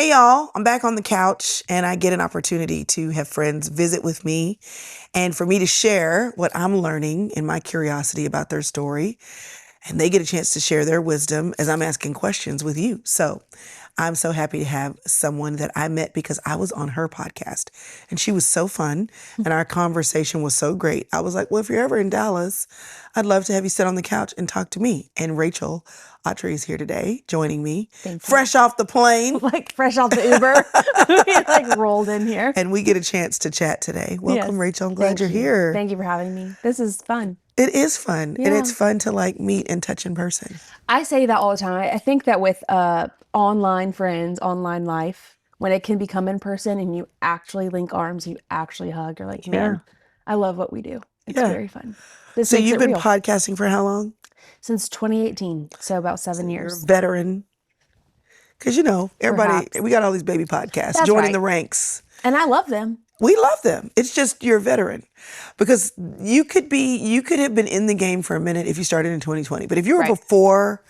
Hey y'all, I'm back on the couch and I get an opportunity to have friends visit with me and for me to share what I'm learning and my curiosity about their story. And they get a chance to share their wisdom as I'm asking questions with you. So I'm so happy to have someone that I met because I was on her podcast and she was so fun and our conversation was so great. I was like, well, if you're ever in Dallas, I'd love to have you sit on the couch and talk to me. And Rachel Awtrey is here today joining me. Fresh off the plane. Like fresh off the Uber. We like rolled in here. And we get a chance to chat today. Welcome, Rachel. I'm glad you're here. Thank you for having me. This is fun. It is fun. And it's fun to like meet and touch in person. I say that all the time. I think that with online friends, online life, when it can become in person and you actually link arms, you actually hug, you're like, man, I love what we do. It's very fun. So you've been podcasting for how long? Since 2018. So about 7 years. You're a veteran. Because, you know, everybody, we got all these baby podcasts joining the ranks. And I love them. We love them. It's just you're a veteran. Because you could have been in the game for a minute if you started in 2020. But if you were before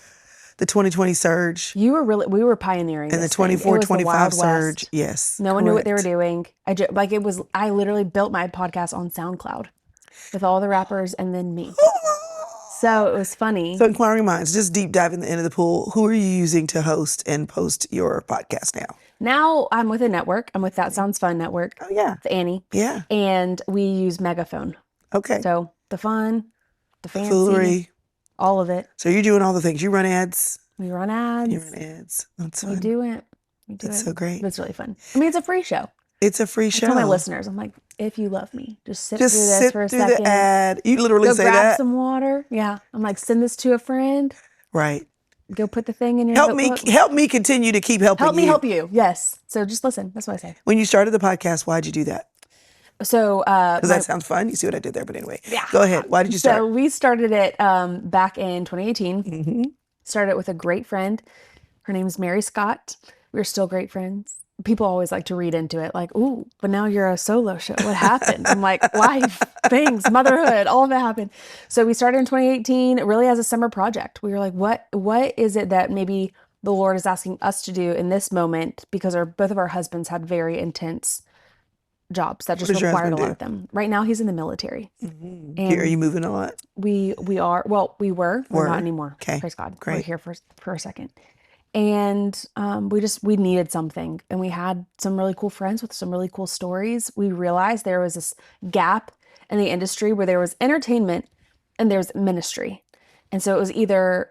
the 2020 surge. We were pioneering and the 24, 25 surge. West. Yes. No one knew what they were doing. I literally built my podcast on SoundCloud with all the rappers and then me. So it was funny. So inquiring minds, just deep dive in the end of the pool. Who are you using to host and post your podcast now? Now I'm with a network. I'm with That Sounds Fun Network. Oh, yeah. With Annie. Yeah. And we use Megaphone. Okay. So the fun, the fancy, foolery, all of it. So you're doing all the things. You run ads. We run ads. You run ads. That's fun. We do it. It's so great. It's really fun. I mean, it's a free show. It's a free show. I tell my listeners, I'm like, if you love me, just sit through this for a second. Just sit through the ad. You literally say that. Go grab some water. Yeah. I'm like, send this to a friend. Right. Go put the thing in your notebook. Help me continue to keep helping you. Help me help you. Yes. So just listen. That's what I say. When you started the podcast, why'd you do that? So, because that sounds fun. You see what I did there, but anyway, go ahead. Why did you start? So we started it back in 2018. Mm-hmm. Started it with a great friend. Her name's Mary Scott. We're still great friends. People always like to read into it like, ooh, but now you're a solo show. What happened? I'm like, life, things, motherhood, all of it happened. So we started in 2018 really as a summer project. We were like, what is it that maybe the Lord is asking us to do in this moment? Because both of our husbands had very intense jobs that just required a lot of them. Right now he's in the military. Mm-hmm. And are you moving a lot? We are. Well, we were. We're not anymore. Okay. Praise God. Great. We're here for a second. And we needed something. And we had some really cool friends with some really cool stories. We realized there was this gap in the industry where there was entertainment and there's ministry. And so it was either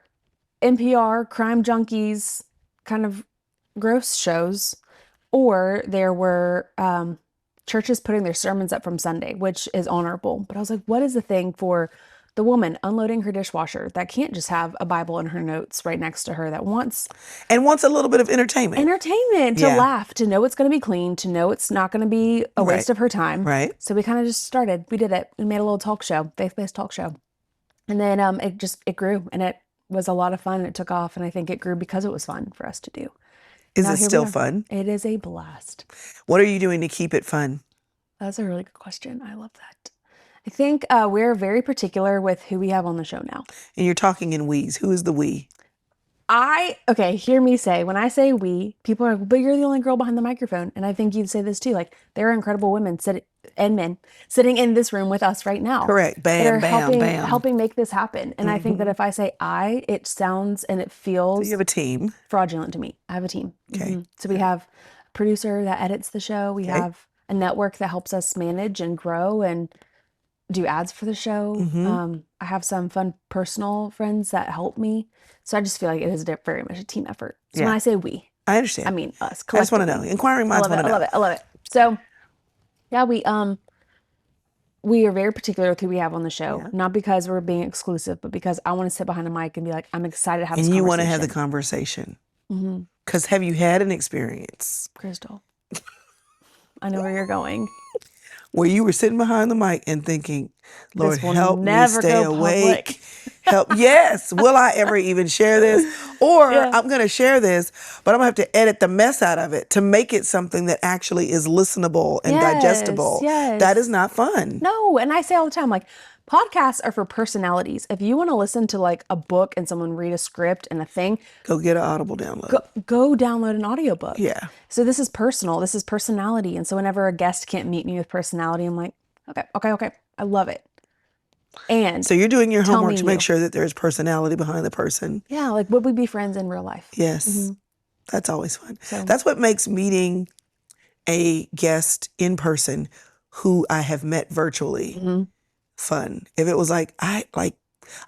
NPR, crime junkies, kind of gross shows, or there were churches putting their sermons up from Sunday, which is honorable. But I was like, what is the thing for the woman unloading her dishwasher that can't just have a Bible in her notes right next to her, that wants a little bit of entertainment to laugh, to know it's going to be clean, to know it's not going to be a waste of her time. Right. So we kind of just started. We did it. We made a little talk show, faith-based talk show. And then it grew and it was a lot of fun and it took off. And I think it grew because it was fun for us to do. Is it still fun? It is a blast. What are you doing to keep it fun? That's a really good question. I love that. I think we're very particular with who we have on the show now. And you're talking in we's. Who is the we? Hear me say, when I say we, people are like, but you're the only girl behind the microphone. And I think you'd say this too. Like, there are incredible women and men sitting in this room with us right now. Correct. Bam, bam. Helping make this happen. And I think that if I say it sounds and it feels. So you have a team. Fraudulent to me. I have a team. Okay. Mm-hmm. So we have a producer that edits the show. We have a network that helps us manage and grow and do ads for the show. Mm-hmm. I have some fun personal friends that help me. So I just feel like it is very much a team effort. So when I say we, I understand. I mean us. I just want to know. Inquiring minds want to know. I love it. So yeah, we are very particular with who we have on the show. Not because we're being exclusive, but because I want to sit behind a mic and be like, I'm excited to have this conversation. And you want to have the conversation. Because have you had an experience, Chrystal? I know where you're going. Where you were sitting behind the mic and thinking, Lord, help me stay awake. Yes. Will I ever even share this? Or I'm going to share this, but I'm going to have to edit the mess out of it to make it something that actually is listenable and digestible. Yes. That is not fun. No. And I say all the time, like, Podcasts are for personalities. If you want to listen to like a book and someone read a script and a thing, Go get an Audible download. go download an audiobook. Yeah. So this is personal. This is personality. And so whenever a guest can't meet me with personality, I'm like, okay. I love it. And So you're doing your tell homework me to make you. sure that there's personality behind the person. Yeah, like would we be friends in real life? Yes. That's always fun. So- That's what makes meeting a guest in person who I have met virtually fun. If it was like I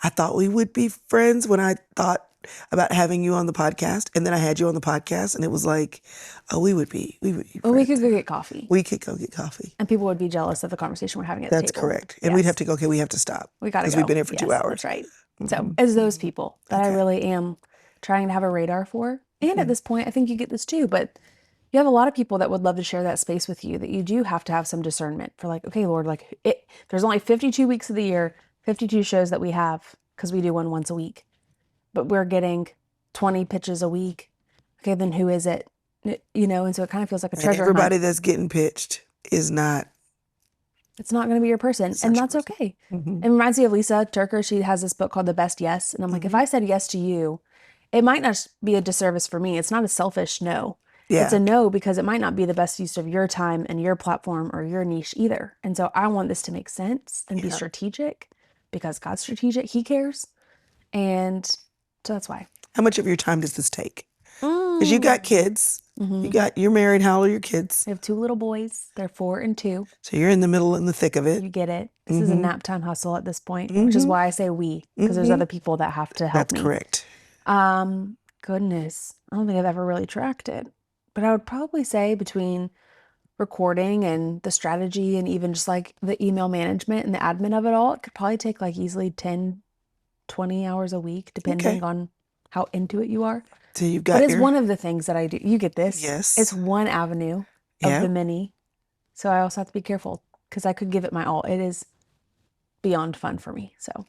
thought we would be friends when I thought about having you on the podcast, and then I had you on the podcast, and it was like, oh, we would be Well, friends. we could go get coffee. We could go get coffee. And people would be jealous of the conversation we're having at the That's table. correct. And we'd have to go, okay, we have to stop. We got to because go. we've been here for 2 hours. That's right. So it's those people that I really am trying to have a radar for. And at this point, I think you get this too, but you have a lot of people that would love to share that space with you, that you do have to have some discernment for, like, okay, Lord, like there's only 52 weeks of the year, 52 shows that we have because we do one once a week, but we're getting 20 pitches a week. Okay, then who is it? And so it kind of feels like a treasure hunt. Everybody that's getting pitched is not. It's not going to be your person. And that's okay. It reminds me of Lisa Turker. She has this book called The Best Yes. And I'm like, if I said yes to you, it might not be a disservice for me. It's not a selfish no. Yeah. It's a no because it might not be the best use of your time and your platform or your niche either. And so I want this to make sense and be strategic because God's strategic. He cares. And so that's why. How much of your time does this take? Because you got kids. You're married. How old are your kids? We have 2 little boys. They're 4 and 2. So you're in the middle, in the thick of it. You get it. This is a nap time hustle at this point, which is why I say we, because there's other people that have to help me. That's correct. Goodness, I don't think I've ever really tracked it, but I would probably say between recording and the strategy and even just like the email management and the admin of it all, it could probably take like easily 10, 20 hours a week, depending on how into it you are. So you've got But it's one of the things that I do. You get this? Yes. It's one avenue of the many. So I also have to be careful because I could give it my all. It is beyond fun for me. So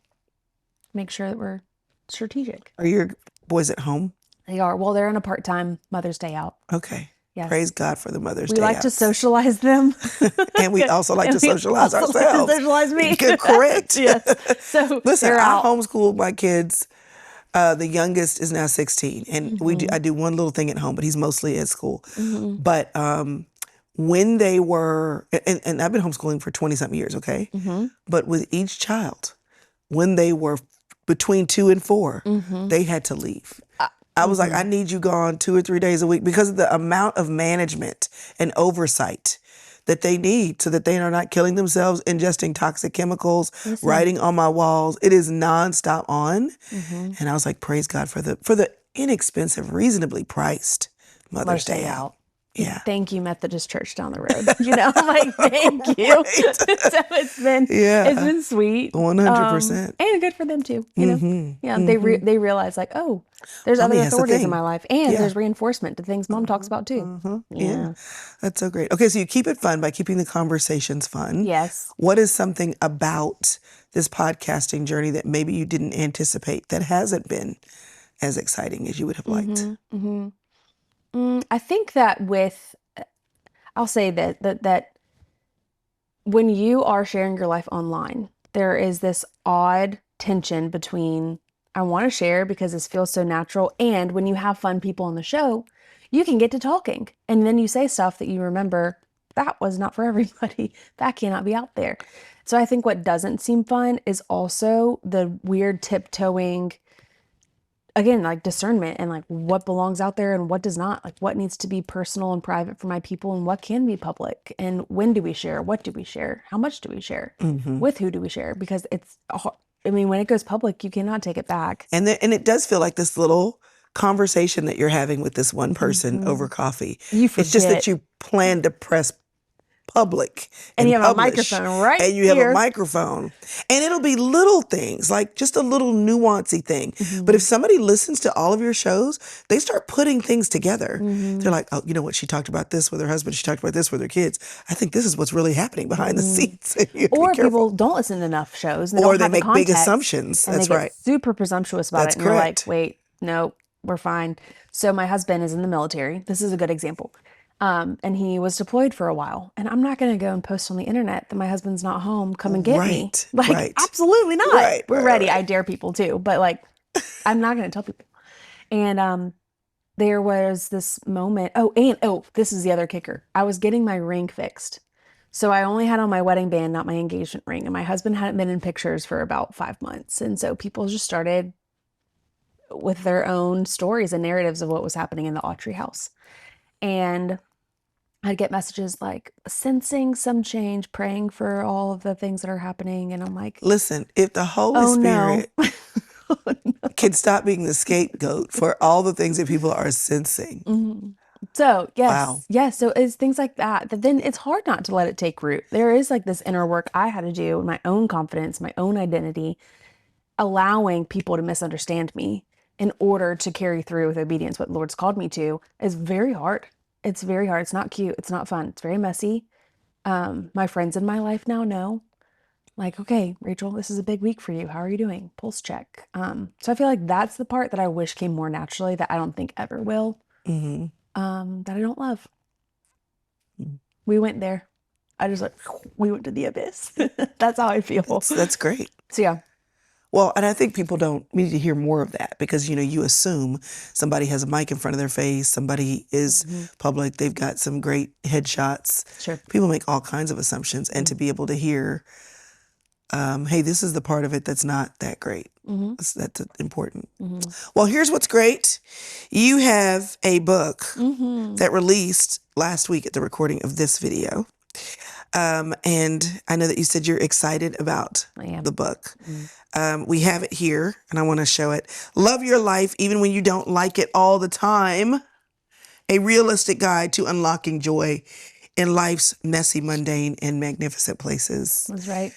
make sure that we're strategic. Are your boys at home? They are. Well, they're on a part-time Mother's Day out. Okay. Yes. Praise God for the Mother's We Day like to outs. socialize them. And we also like to socialize also like to ourselves. socialize me. Good, correct. Yes. So Listen, they're I out. homeschooled my kids. The youngest is now 16, and I do one little thing at home, but he's mostly at school. But when they were, and I've been homeschooling for 20-something years, okay? But with each child, when they were between 2 and 4, they had to leave. I was like, I need you gone 2 or 3 days a week because of the amount of management and oversight that they need so that they are not killing themselves, ingesting toxic chemicals, writing on my walls. It is nonstop on. And I was like, praise God for the inexpensive, reasonably priced Mother's Day out. Yeah. Thank you, Methodist Church down the road. I'm like, thank you. So it's been sweet. 100%. And good for them too. Yeah. They realize like, oh, there's other authorities in my life, and there's reinforcement to things Mom talks about too. Yeah. That's so great. Okay, so you keep it fun by keeping the conversations fun. Yes. What is something about this podcasting journey that maybe you didn't anticipate that hasn't been as exciting as you would have liked? I think that I'll say that when you are sharing your life online, there is this odd tension between I want to share because this feels so natural, and when you have fun people on the show, you can get to talking, and then you say stuff that you remember that was not for everybody. That cannot be out there. So I think what doesn't seem fun is also the weird tiptoeing, again, like discernment and like what belongs out there and what does not, like what needs to be personal and private for my people and what can be public, and when do we share, what do we share, how much do we share, with who do we share, because when it goes public, you cannot take it back. And it does feel like this little conversation that you're having with this one person over coffee. It's just that you plan to press public and you have publish, a microphone right and you here. have a microphone, and it'll be little things, like just a little nuancy thing. But if somebody listens to all of your shows, they start putting things together. They're like, oh, you know what, she talked about this with her husband, she talked about this with her kids. I think this is what's really happening behind the scenes. Or people don't listen to enough shows, and or they they make big assumptions. and That's they get right. super presumptuous about That's it, and you're like, correct. wait, no, we're fine. So my husband is in the military. This is a good example. And he was deployed for a while. And I'm not going to go and post on the internet that my husband's not home. Come and get me. Right, Like, right, absolutely not. right, We're right, ready. I right. dare people too, but like, I'm not going to tell people. And there was this moment. Oh, this is the other kicker. I was getting my ring fixed. So I only had on my wedding band, not my engagement ring. And my husband hadn't been in pictures for about 5 months. And so people just started with their own stories and narratives of what was happening in the Awtrey house. And I'd get messages like sensing some change, praying for all of the things that are happening. And I'm like, Listen, if the Holy oh no. Spirit can stop being the scapegoat for all the things that people are sensing, Mhm. So wow. yes. So it's things like that. That then it's hard not to let it take root. There is like this inner work I had to do, my own confidence, my own identity, allowing people to misunderstand me in order to carry through with obedience. What the Lord's called me to is very hard. It's very hard. It's not cute. It's not fun. It's very messy. My friends in my life now know, like, okay, Rachel, this is a big week for you. How are you doing? Pulse check. So I feel like that's the part that I wish came more naturally that I don't think ever will. Mm-hmm. That I don't love. We went there. I just like we went to the abyss. That's how I feel. That's great. So yeah. Well, and I think people don't need to hear more of that because, you assume somebody has a mic in front of their face, somebody is public, they've got some great headshots. Sure. People make all kinds of assumptions, and to be able to hear, hey, this is the part of it that's not that great. That's important. Well, here's what's great. You have a book that released last week at the recording of this video. And I know that you said you're excited about I am. the book. We have it here, and I want to show it. Love Your Life Even When You Don't Like It All the Time. A realistic guide to unlocking joy in life's messy, mundane, and magnificent places. That's right.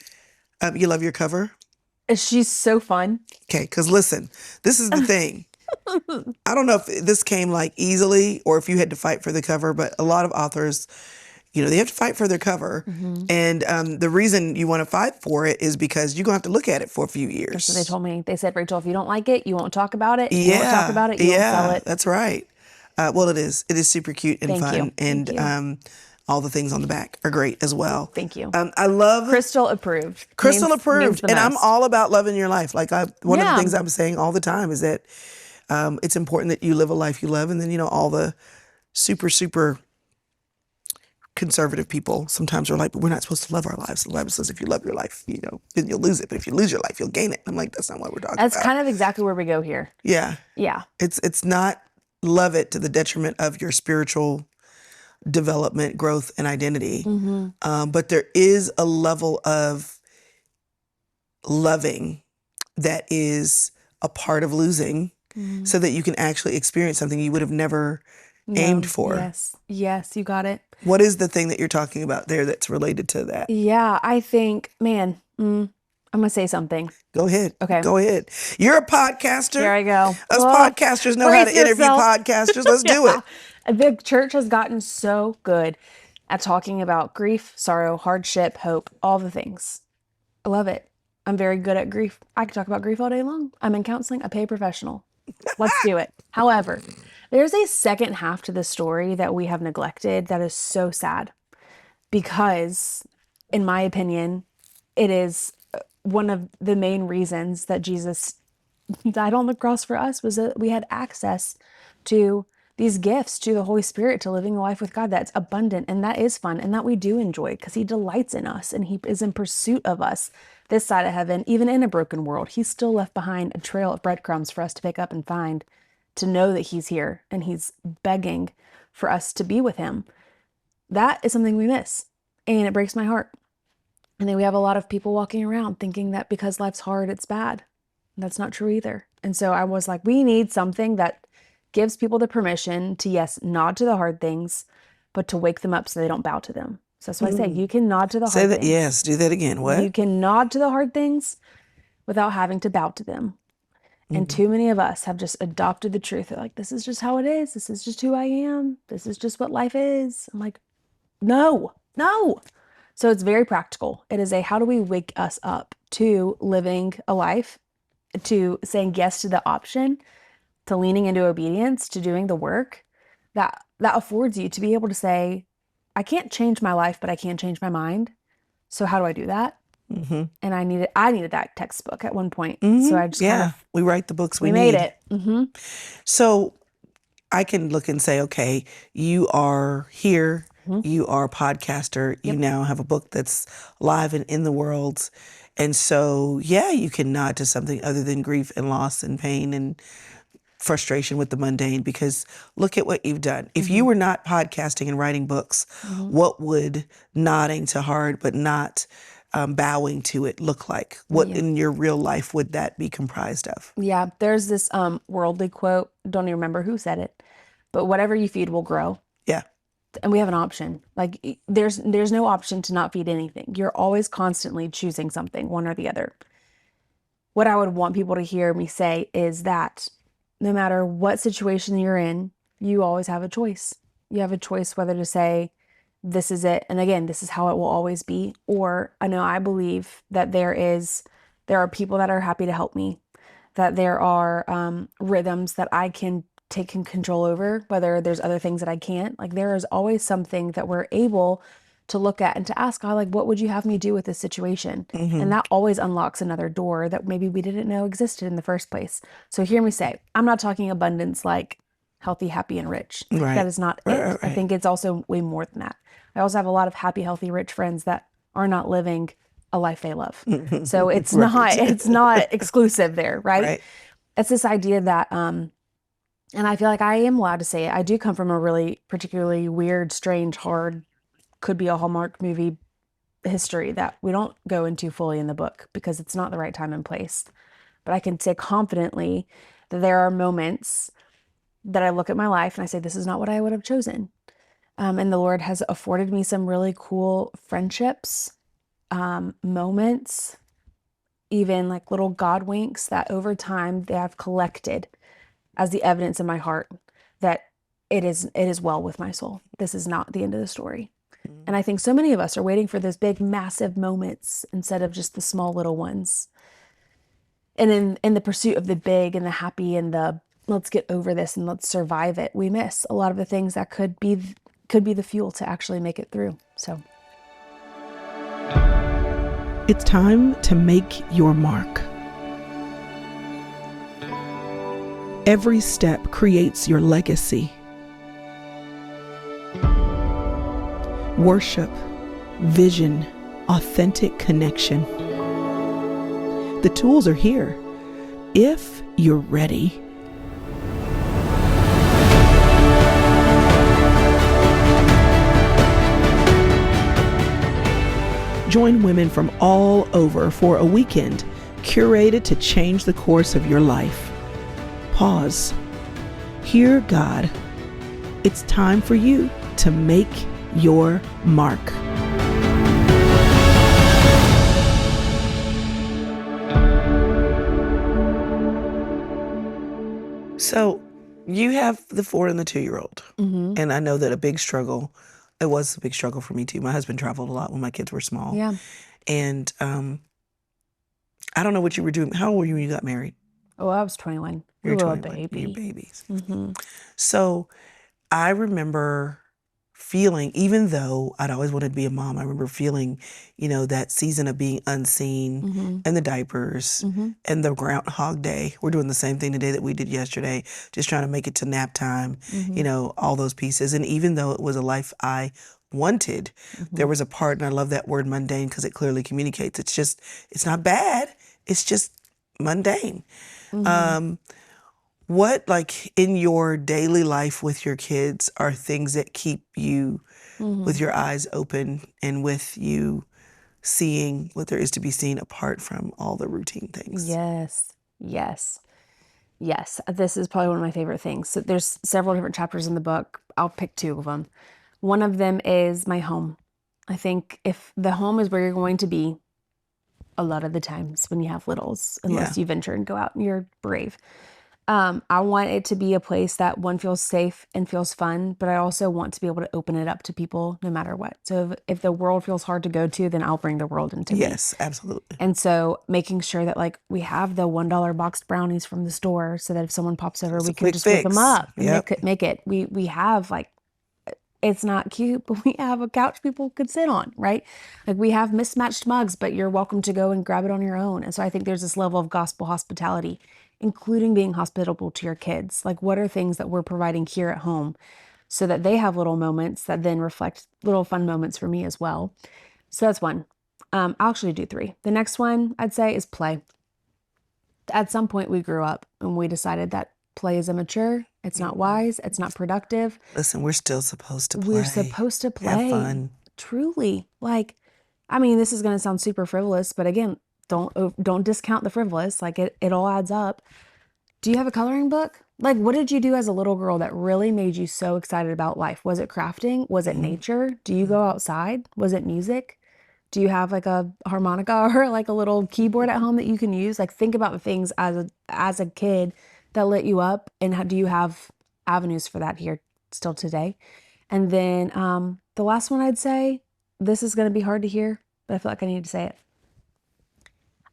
You love your cover? She's so fun. Okay, because listen, this is the thing. I don't know if this came like easily or if you had to fight for the cover, but a lot of authors, they have to fight for their cover. And the reason you want to fight for it is because you're going to have to look at it for a few years. That's what they told me. They said, Rachel, if you don't like it, you won't talk about it. If Yeah. you won't talk about it, you won't sell it. That's right. Well, it is. It is super cute and Thank fun. you. And Thank you. all the things on the back are great as well. Thank you. I love Chrystal approved. Chrystal Means approved. the And I'm most. all about loving your life. Like one of the Yeah. things I'm saying all the time is that it's important that you live a life you love. And then, all the super, super conservative people sometimes are like, but we're not supposed to love our lives. The Bible says if you love your life, then you'll lose it. But if you lose your life, you'll gain it. I'm like, that's not what we're talking That's about. kind of exactly where we go here. Yeah. Yeah. It's not love it to the detriment of your spiritual development, growth, and identity. But there is a level of loving that is a part of losing so that you can actually experience something you would have never aimed for. Yes, you got it. What is the thing that you're talking about there that's related to that? Yeah, I think, man, I'm going to say something. Go ahead. Okay. Go ahead. You're a podcaster. Here I go. Us podcasters know how to interview podcasters. Let's do it. The church has gotten so good at talking about grief, sorrow, hardship, hope, all the things. I love it. I'm very good at grief. I can talk about grief all day long. I'm in counseling. I pay a professional. Let's do it. However, there's a second half to the story that we have neglected that is so sad because, in my opinion, it is one of the main reasons that Jesus died on the cross for us was that we had access to these gifts, to the Holy Spirit, to living a life with God that's abundant and that is fun and that we do enjoy because he delights in us and he is in pursuit of us this side of heaven, even in a broken world. He's still left behind a trail of breadcrumbs for us to pick up and find, to know that he's here and he's begging for us to be with him. That is something we miss and it breaks my heart. And then we have a lot of people walking around thinking that because life's hard, it's bad. That's not true either. And so I was like, we need something that gives people the permission to, yes, nod to the hard things, but to wake them up so they don't bow to them. So that's why I say you can nod to the Say hard that. things. Yes. Do that again. What? You can nod to the hard things without having to bow to them. And too many of us have just adopted the truth. They're like, this is just how it is. This is just who I am. This is just what life is. I'm like, no. So it's very practical. It is how do we wake us up to living a life, to saying yes to the option, to leaning into obedience, to doing the work, that affords you to be able to say, I can't change my life, but I can change my mind. So how do I do that? Mm-hmm. And I needed that textbook at one point. Mm-hmm. So I just we write the books we made need. it. Mm-hmm. So I can look and say, okay, you are here. Mm-hmm. You are a podcaster. You now have a book that's live and in the world. And so, yeah, you can nod to something other than grief and loss and pain and frustration with the mundane, because look at what you've done. If you were not podcasting and writing books, what would nodding to hard but not bowing to it look like? What in your real life would that be comprised of? Yeah, there's this worldly quote, don't even remember who said it, but whatever you feed will grow. Yeah. And we have an option. Like there's no option to not feed anything. You're always constantly choosing something, one or the other. What I would want people to hear me say is that no matter what situation you're in, you always have a choice. You have a choice whether to say, this is it, and again, this is how it will always be. Or I believe that there are people that are happy to help me, that there are rhythms that I can take control over, whether there's other things that I can't. Like there is always something that we're able to look at and to ask God, like, what would you have me do with this situation? And that always unlocks another door that maybe we didn't know existed in the first place. So hear me say, I'm not talking abundance like healthy, happy, and rich. Right. That is not it. Right. I think it's also way more than that. I also have a lot of happy, healthy, rich friends that are not living a life they love. So it's not exclusive there, right? It's this idea that and I feel like I am allowed to say it. I do come from a really particularly weird, strange, hard, could be a Hallmark movie history that we don't go into fully in the book because it's not the right time and place. But I can say confidently that there are moments that I look at my life and I say, this is not what I would have chosen. And the Lord has afforded me some really cool friendships, moments, even like little God winks that over time they have collected as the evidence in my heart that it is well with my soul. This is not the end of the story. And I think so many of us are waiting for those big, massive moments instead of just the small little ones. And in the pursuit of the big and the happy and the let's get over this and let's survive it, we miss a lot of the things that could be the fuel to actually make it through. So it's time to make your mark. Every step creates your legacy. Worship, vision, authentic connection. The tools are here if you're ready. Join women from all over for a weekend curated to change the course of your life. Pause. Hear God. It's time for you to make your mark. So you have the 4 and the 2-year-old. And I know that it was a big struggle for me too. My husband traveled a lot when my kids were small. yeah. And I don't know what you were doing. How old were you when you got married? Oh, I was 21. You were 21. A baby. You're babies. So I remember feeling, even though I'd always wanted to be a mom, I remember feeling, that season of being unseen and the diapers and the Groundhog Day. We're doing the same thing today that we did yesterday, just trying to make it to nap time, all those pieces. And even though it was a life I wanted, there was a part, and I love that word mundane because it clearly communicates. It's not bad. It's just mundane. What, like, in your daily life with your kids are things that keep you with your eyes open and with you seeing what there is to be seen apart from all the routine things? Yes. This is probably one of my favorite things. So there's several different chapters in the book. I'll pick 2 of them. One of them is my home. I think if the home is where you're going to be a lot of the times when you have littles, unless you venture and go out and you're brave. I want it to be a place that one feels safe and feels fun, but I also want to be able to open it up to people no matter what. So if the world feels hard to go to, then I'll bring the world into me. Yes, absolutely. And so making sure that like we have the $1 boxed brownies from the store so that if someone pops over, It's we a can quick just whip them fix. up and Yep. make it. We have like, it's not cute, but we have a couch people could sit on, right? Like we have mismatched mugs, but you're welcome to go and grab it on your own. And so I think there's this level of gospel hospitality, including being hospitable to your kids. Like what are things that we're providing here at home so that they have little moments that then reflect little fun moments for me as well. So that's one. I'll actually do three. The next one I'd say is play. At some point we grew up and we decided that play is immature. It's not wise. It's not productive. Listen, we're still supposed to play. We're supposed to play. Have fun. Truly. Like, I mean, this is going to sound super frivolous, but again, don't discount the frivolous. Like it all adds up. Do you have a coloring book? Like, what did you do as a little girl that really made you so excited about life? Was it crafting? Was it nature? Do you go outside? Was it music? Do you have like a harmonica or like a little keyboard at home that you can use? Like think about the things as a kid that lit you up, and how do you have avenues for that here still today? And then the last one I'd say, this is going to be hard to hear, but I feel like I need to say it.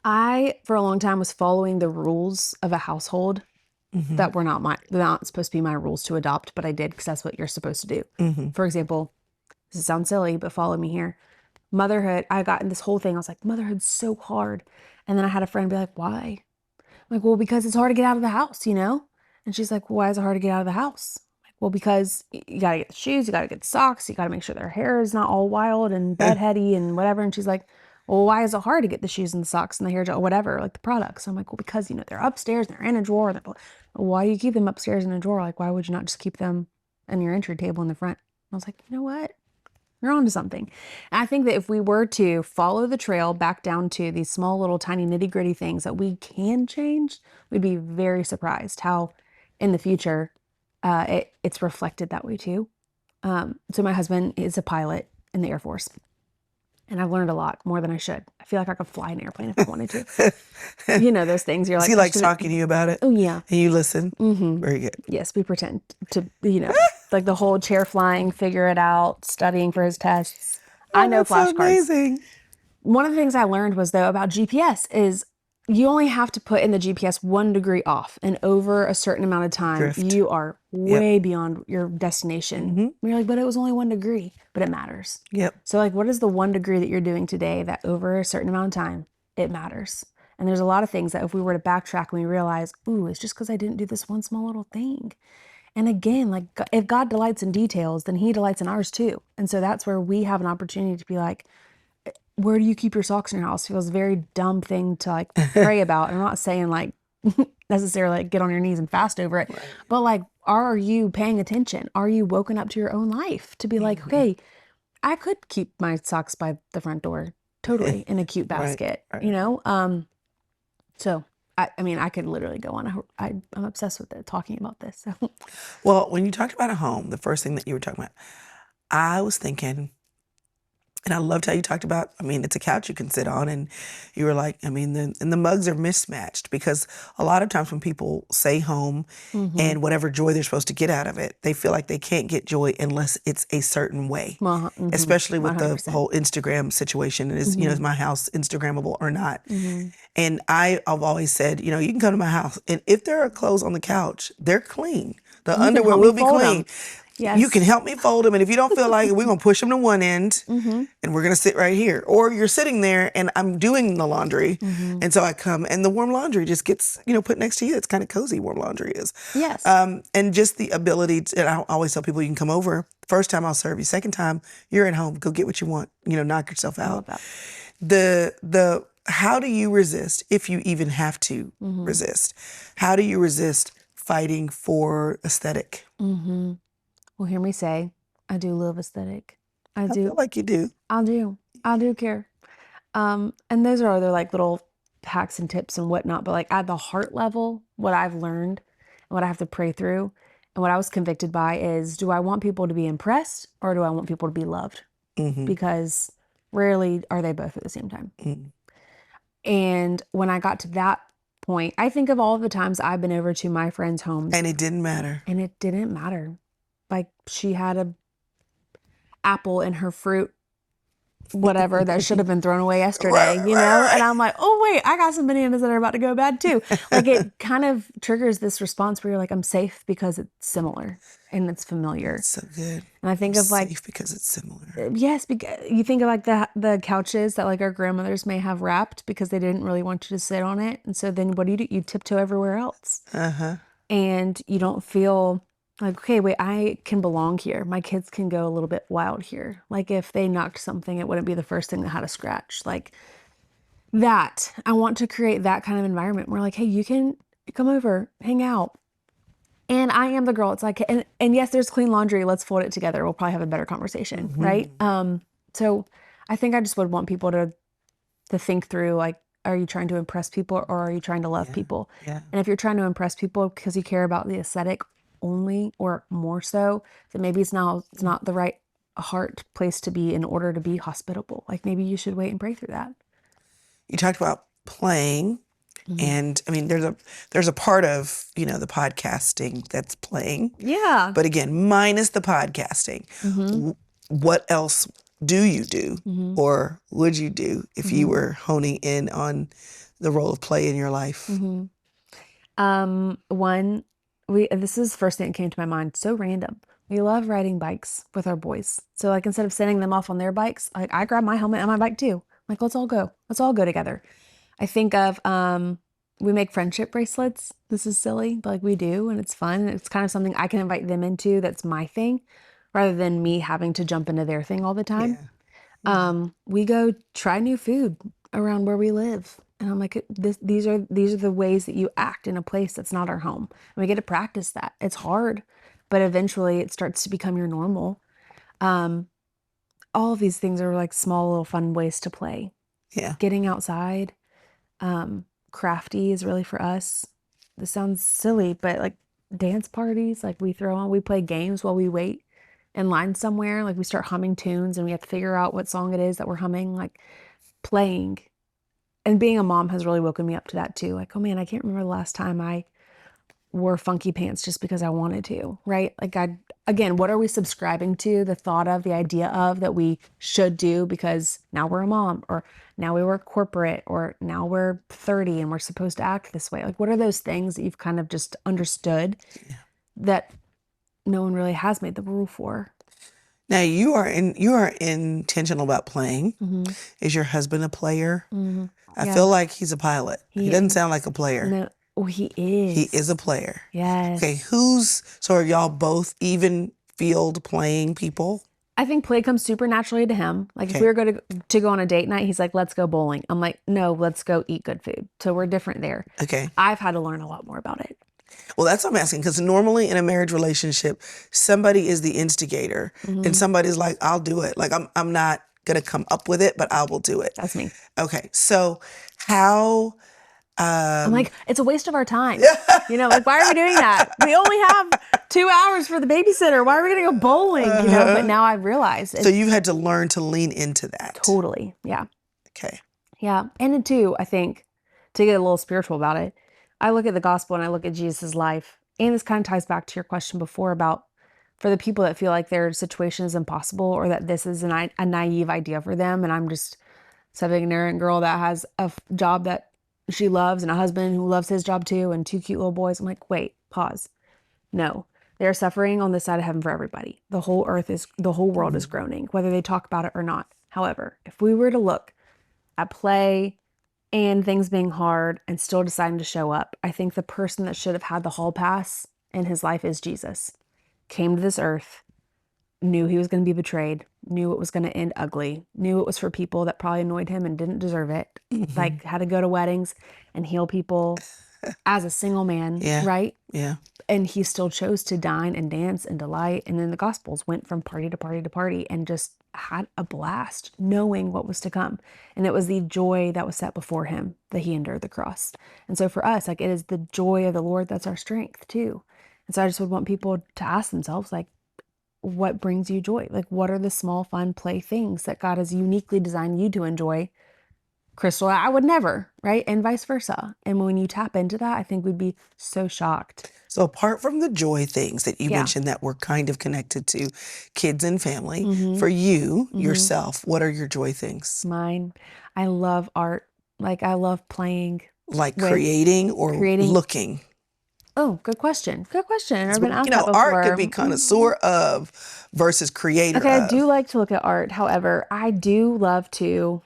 I for a long time was following the rules of a household that were not supposed to be my rules to adopt, but I did because that's what you're supposed to do. For example, this sounds silly, but follow me here. Motherhood, I got in this whole thing. I was like, motherhood's so hard. And then I had a friend be like, why? I'm like, well, because it's hard to get out of the house, you know? And she's like, well, why is it hard to get out of the house? I'm like, well, because you got to get the shoes, you got to get the socks, you got to make sure their hair is not all wild and bedheady and whatever. And she's like, well, why is it hard to get the shoes and the socks and the hair gel, whatever, like the products? So I'm like, well, because, they're upstairs and they're in a drawer. Why do you keep them upstairs in a drawer? Like, why would you not just keep them on your entry table in the front? And I was like, you know what? You're onto something. And I think that if we were to follow the trail back down to these small little tiny nitty gritty things that we can change, we'd be very surprised how in the future it's reflected that way too. So my husband is a pilot in the Air Force. And I've learned a lot, more than I should. I feel like I could fly an airplane if I wanted to. Those things you're like. He likes talking to you about it? Oh, yeah. And you listen? Very good. Yes, we pretend to, like the whole chair flying, figure it out, studying for his tests. I know That's so flashcards. amazing. One of the things I learned was, though, about GPS is you only have to put in the GPS 1 degree off, and over a certain amount of time, Drift. you are way beyond your destination. You're like, but it was only 1 degree, but it matters. Yep. So like, what is the 1 degree that you're doing today that over a certain amount of time, it matters? And there's a lot of things that if we were to backtrack and we realize, ooh, it's just because I didn't do this one small little thing. And again, like if God delights in details, then he delights in ours too. And so that's where we have an opportunity to be like, where do you keep your socks in your house? It feels a very dumb thing to like pray about. I'm not saying like necessarily like get on your knees and fast over it, but like, are you paying attention? Are you woken up to your own life to be like, okay, I could keep my socks by the front door totally in a cute basket, So I mean, I could literally go on. I'm obsessed with it, talking about this. So. Well, when you talked about a home, the first thing that you were talking about, I was thinking, and I loved how you talked about, I mean, it's a couch you can sit on, and you were like, I mean, and the mugs are mismatched, because a lot of times when people say home and whatever joy they're supposed to get out of it, they feel like they can't get joy unless it's a certain way, especially with 100%. The whole Instagram situation. Is, is my house Instagrammable or not? And I've always said, you can come to my house, and if there are clothes on the couch, they're clean. The underwear will be clean. Yes. You can help me fold them, and if you don't feel like it, we're going to push them to one end, and we're going to sit right here. Or you're sitting there, and I'm doing the laundry, and so I come, and the warm laundry just gets, put next to you. It's kind of cozy, warm laundry is. Yes. And just the ability to, and I always tell people, you can come over. First time I'll serve you. Second time, you're at home. Go get what you want. Knock yourself out. I love that. How do you resist, if you even have to resist? How do you resist fighting for aesthetic? Well, hear me say, I do love aesthetic. I do. I feel like you do. I do care. And those are other like little hacks and tips and whatnot. But like at the heart level, what I've learned and what I have to pray through and what I was convicted by is, do I want people to be impressed or do I want people to be loved? Because rarely are they both at the same time. And when I got to that point. I think of all the times I've been over to my friends' homes And it didn't matter. and it didn't matter. Like she had a apple in her fruit, whatever, that should have been thrown away yesterday, Right. And I'm like, oh wait, I got some bananas that are about to go bad too. Like it kind of triggers this response where you're like, I'm safe because it's similar and it's familiar. That's so good. And I think I'm of like, safe because it's similar. yes, because you think of like the couches that like our grandmothers may have wrapped because they didn't really want you to sit on it. And so then what do? You tiptoe everywhere else. Uh-huh. And you don't feel like, okay, wait, I can belong here. My kids can go a little bit wild here. Like if they knocked something, it wouldn't be the first thing that had a scratch. Like that. I want to create that kind of environment where like, hey, you can come over, hang out. And I am the girl. It's like, and yes, there's clean laundry. Let's fold it together. We'll probably have a better conversation, right? So I think I just would want people to think through like, are you trying to impress people or are you trying to love people? Yeah. And if you're trying to impress people because you care about the aesthetic only or more so, then maybe it's not the right heart place to be in order to be hospitable. Like maybe you should wait and pray through that. You talked about playing. And I mean, there's a part of, the podcasting that's playing. Yeah. But again, minus the podcasting, what else do you do or would you do if you were honing in on the role of play in your life? This is the first thing that came to my mind. So random. We love riding bikes with our boys. So like instead of sending them off on their bikes, like I grab my helmet and my bike too. Like let's all go. Let's all go together. I think of we make friendship bracelets. This is silly, but like we do, and it's fun. And it's kind of something I can invite them into. That's my thing, rather than me having to jump into their thing all the time. We go try new food around where we live, and I'm like, these are the ways that you act in a place that's not our home, and we get to practice that. It's hard, but eventually it starts to become your normal. All of these things are like small little fun ways to play. Yeah. Getting outside. Crafty is really for us. This sounds silly, but like dance parties, like we play games while we wait in line somewhere. Like we start humming tunes and we have to figure out what song it is that we're humming, like playing. And being a mom has really woken me up to that too. Like, oh man, I can't remember the last time I wore funky pants just because I wanted to, right? Like again, what are we subscribing to? The thought of, the idea of that we should do because now we're a mom, or now we work corporate, or now we're 30 and we're supposed to act this way. Like what are those things that you've kind of just understood that no one really has made the rule for? Now you are intentional about playing. Is your husband a player? I feel like he's a pilot. He doesn't sound like a player. No. Oh, he is. He is a player. Yes. Okay, so are y'all both even field playing people? I think play comes super naturally to him. Like if we were going to go on a date night, he's like, let's go bowling. I'm like, no, let's go eat good food. So we're different there. Okay. I've had to learn a lot more about it. Well, that's what I'm asking, because normally in a marriage relationship, somebody is the instigator and somebody's like, I'll do it. Like I'm not going to come up with it, but I will do it. That's me. Okay. So how... I'm like, it's a waste of our time. Like, why are we doing that? We only have 2 hours for the babysitter. Why are we going to go bowling? But now I realize. So you've had to learn to lean into that. Totally. Yeah. Okay. Yeah. And then too, I think, to get a little spiritual about it, I look at the gospel and I look at Jesus' life. And this kind of ties back to your question before about for the people that feel like their situation is impossible or that this is a naive idea for them. And I'm just some ignorant girl that has a job that she loves and a husband who loves his job too and 2 cute little boys. I'm like, wait, pause. No, they're suffering on this side of heaven for everybody. The whole world is groaning, whether they talk about it or not. However, if we were to look at play and things being hard and still deciding to show up, I think the person that should have had the hall pass in his life is Jesus. Came to this earth, knew he was going to be betrayed, knew it was going to end ugly, knew it was for people that probably annoyed him and didn't deserve it. Like had to go to weddings and heal people as a single man, right? Yeah. And he still chose to dine and dance and delight. And then the Gospels went from party to party to party and just had a blast knowing what was to come. And it was the joy that was set before him that he endured the cross. And so for us, like it is the joy of the Lord that's our strength too. And so I just would want people to ask themselves, like, what brings you joy? Like, what are the small, fun play things that God has uniquely designed you to enjoy Chrystal, I would never, right? And vice versa. And when you tap into that, I think we'd be so shocked. So apart from the joy things that you Yeah. mentioned that were kind of connected to kids and family, Mm-hmm. for you, Mm-hmm. yourself, what are your joy things? Mine, I love art. Like I love playing Like with creating or creating. looking? Oh, good question. Good question. I've never been asked You that know, art before. could be connoisseur of versus creator Okay, I do of. like to look at art. However, I do love to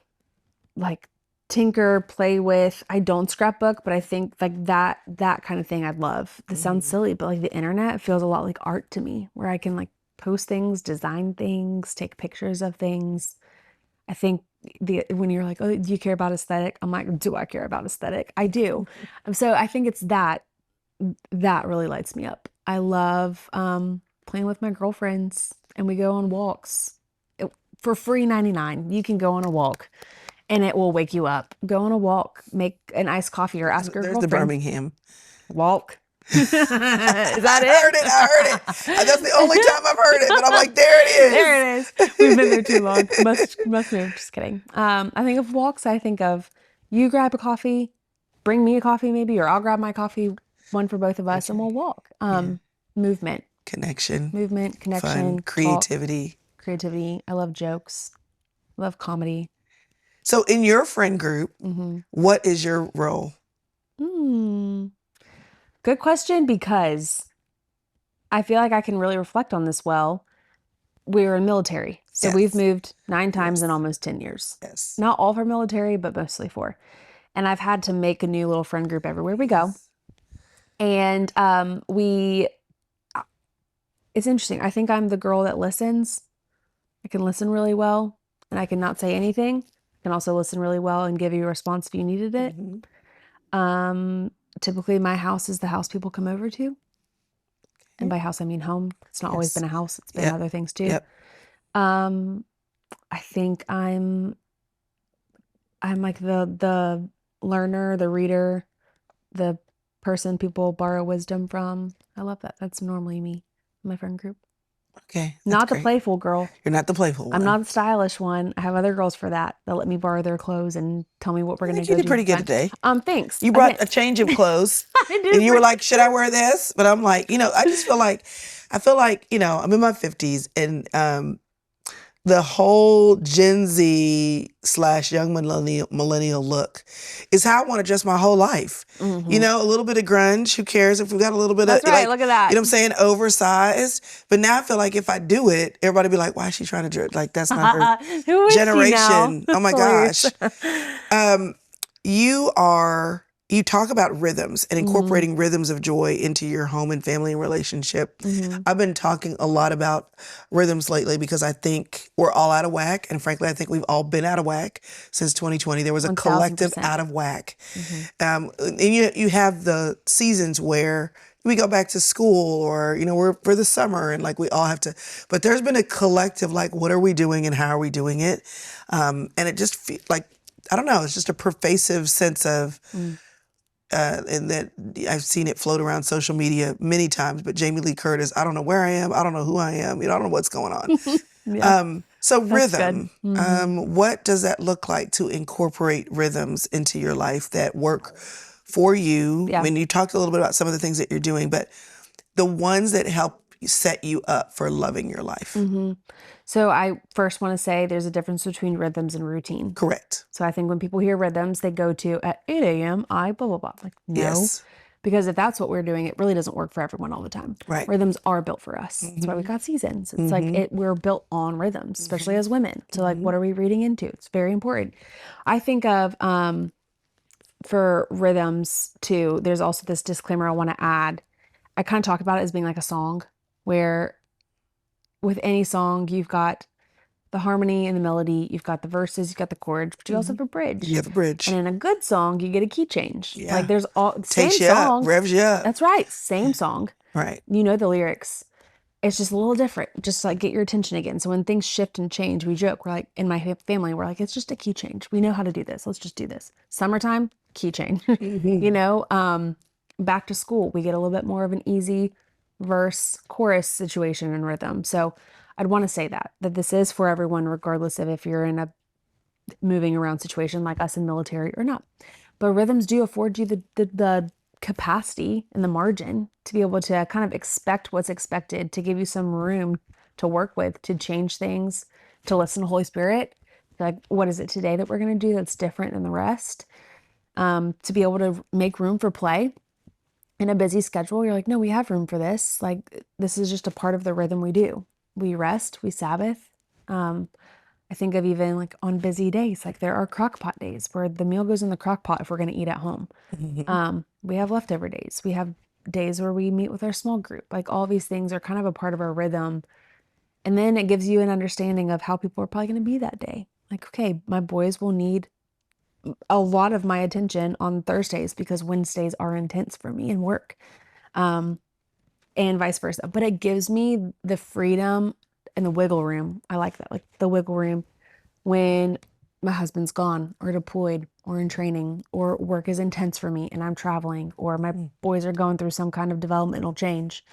like tinker, play with. I don't scrapbook, but I think like that kind of thing I'd love. This sounds silly, but like the internet feels a lot like art to me, where I can like post things, design things, take pictures of things. I think when you're like, oh, do you care about aesthetic? I'm like, do I care about aesthetic? I do. So I think it's that really lights me up. I love playing with my girlfriends and we go on walks. For free 99, you can go on a walk and it will wake you up. Go on a walk, make an iced coffee or ask your There's the girlfriend. Birmingham. Walk. Is that it? I heard it. That's the only time I've heard it, but I'm like, there it is. There it is. We've been there too long. Must move. Just kidding. I think of walks. I think of you grab a coffee, bring me a coffee maybe, or I'll grab my coffee, one for both of us, and we'll walk. Movement, Connection, connection, fun, talk, creativity. creativity. I love jokes. I love comedy. So in your friend group, what is your role? Good question, because I feel like I can really reflect on this well. We're in military. So Yes. we've moved 9 times in almost 10 years. Yes. Not all for military, but mostly for. And I've had to make a new little friend group everywhere we go. And it's interesting. I think I'm the girl that listens. I can listen really well and I can not say anything. I can also listen really well and give you a response if you needed it. Typically my house is the house people come over to. And by house, I mean home. It's not always been a house. It's been other things too. I think I'm like the learner, the reader, the person people borrow wisdom from. I love that. That's normally me in my friend group. Okay. Not the playful girl. You're not the playful one. I'm not the stylish one. I have other girls for that. They'll let me borrow their clothes and tell me what we're going to go do. You did pretty good today. Thanks. You brought a change of clothes. And you were like, should I wear this? But I'm like, I just feel like, I'm in my 50s and the whole Gen Z / young millennial look is how I want to dress my whole life. A little bit of grunge. Who cares if we got a little bit That's of, right, look at that. You know what I'm saying? Oversized. But now I feel like if I do it, everybody be like, why is she trying to dress? Like, that's not her Who is generation. She now? Oh my gosh. You talk about rhythms and incorporating rhythms of joy into your home and family and relationship. I've been talking a lot about rhythms lately because I think we're all out of whack. And frankly, I think we've all been out of whack since 2020. There was a 1000%. collective out of whack. And you have the seasons where we go back to school or, we're for the summer and like we all have to, but there's been a collective, like, what are we doing and how are we doing it? And it just feels like, I don't know, it's just a pervasive sense of, and that I've seen it float around social media many times, but Jamie Lee Curtis, I don't know where I am. I don't know who I am. I don't know what's going on. So rhythm, what does that look like to incorporate rhythms into your life that work for you? I mean, you talked a little bit about some of the things that you're doing, but the ones that help set you up for loving your life. So I first want to say there's a difference between rhythms and routine. Correct. So I think when people hear rhythms, they go to at 8 a.m. I blah, blah, blah. Like, no. Because if that's what we're doing, it really doesn't work for everyone all the time. Right. Rhythms are built for us. That's why we've got seasons. It's like we're built on rhythms, especially as women. So like, what are we reading into? It's very important. I think of, for rhythms too, there's also this disclaimer I want to add. I kind of talk about it as being like a song where with any song, you've got the harmony and the melody, you've got the verses, you've got the chords, but you also have a bridge. You have a bridge. And in a good song, you get a key change. Yeah. Like there's all same Takes you song. up, revs you up. That's right. Same song. Right. You know the lyrics. It's just a little different. Just like get your attention again. So when things shift and change, we joke. We're like, in my family, we're like, it's just a key change. We know how to do this. Let's just do this. Summertime, key change. Back to school, we get a little bit more of an easy verse chorus situation and rhythm. So I'd want to say that this is for everyone, regardless of if you're in a moving around situation like us in military or not. But rhythms do afford you the capacity and the margin to be able to kind of expect what's expected, to give you some room to work with, to change things, to listen to Holy Spirit. Like, what is it today that we're going to do that's different than the rest? To be able to make room for play in a busy schedule. You're like, no, we have room for this. Like, this is just a part of the rhythm we do. We rest, we Sabbath. I think of even like on busy days, like there are crock pot days where the meal goes in the crock pot if we're going to eat at home. We have leftover days. We have days where we meet with our small group. Like all these things are kind of a part of our rhythm. And then it gives you an understanding of how people are probably going to be that day. Like, okay, my boys will need a lot of my attention on Thursdays because Wednesdays are intense for me and work, and vice versa. But it gives me the freedom and the wiggle room. I like that, like the wiggle room when my husband's gone or deployed or in training or work is intense for me and I'm traveling or my boys are going through some kind of developmental change.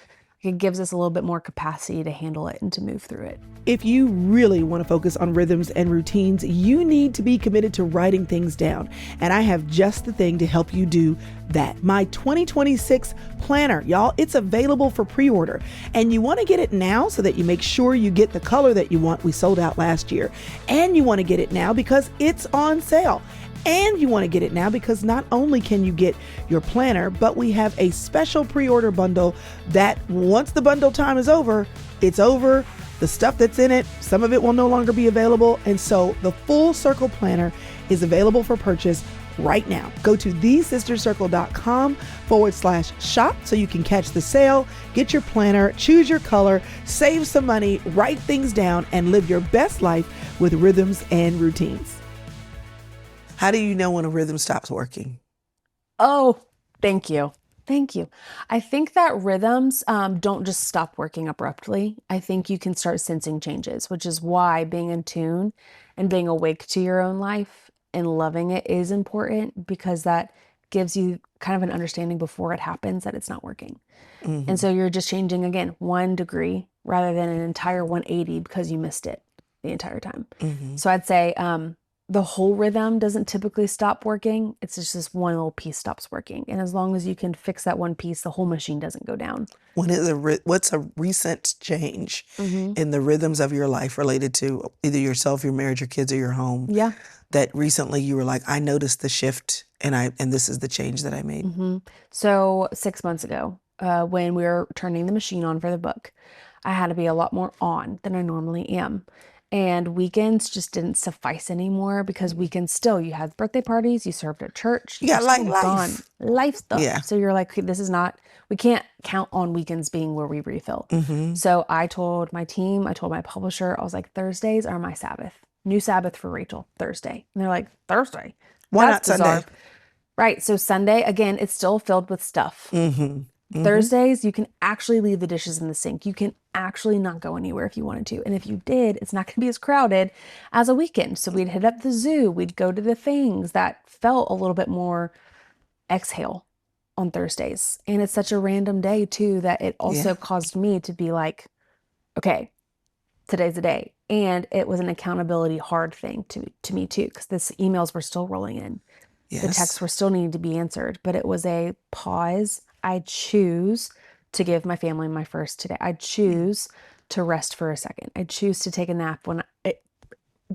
It gives us a little bit more capacity to handle it and to move through it. If you really want to focus on rhythms and routines, you need to be committed to writing things down. And I have just the thing to help you do that. My 2026 planner, y'all, it's available for pre-order. And you want to get it now so that you make sure you get the color that you want. We sold out last year. And you want to get it now because it's on sale. And you want to get it now because not only can you get your planner, but we have a special pre-order bundle that once the bundle time is over, it's over. The stuff that's in it, some of it will no longer be available. And so the full circle planner is available for purchase right now. Go to thesistercircle.com/shop so you can catch the sale, get your planner, choose your color, save some money, write things down, and live your best life with rhythms and routines. How do you know when a rhythm stops working? Oh, thank you. Thank you. I think that rhythms don't just stop working abruptly. I think you can start sensing changes, which is why being in tune and being awake to your own life and loving it is important, because that gives you kind of an understanding before it happens that it's not working. And so you're just changing again 1 degree rather than an entire 180 because you missed it the entire time. So I'd say the whole rhythm doesn't typically stop working. It's just this one little piece stops working. And as long as you can fix that one piece, the whole machine doesn't go down. What's a recent change in the rhythms of your life related to either yourself, your marriage, your kids, or your home? Yeah. That recently you were like, I noticed the shift and this is the change that I made. So 6 months ago, when we were turning the machine on for the book, I had to be a lot more on than I normally am. And weekends just didn't suffice anymore because weekends still, you had birthday parties, you served at church, You got you're still life. gone. Life stuff. Yeah. So you're like, okay, this is not, we can't count on weekends being where we refill. So I told my team, I told my publisher, I was like, Thursdays are my Sabbath. New Sabbath for Rachel, Thursday. And they're like, Thursday? Why That's not bizarre. Sunday? Right. So Sunday, again, it's still filled with stuff. Thursdays, you can actually leave the dishes in the sink. You can actually not go anywhere if you wanted to. And if you did, it's not going to be as crowded as a weekend. So we'd hit up the zoo. We'd go to the things that felt a little bit more exhale on Thursdays. And it's such a random day too, that it also caused me to be like, okay, today's the day. And it was an accountability hard thing to me too, because the emails were still rolling in. The texts were still needing to be answered, but it was a pause. I choose to give my family my first today. I choose to rest for a second. I choose to take a nap when it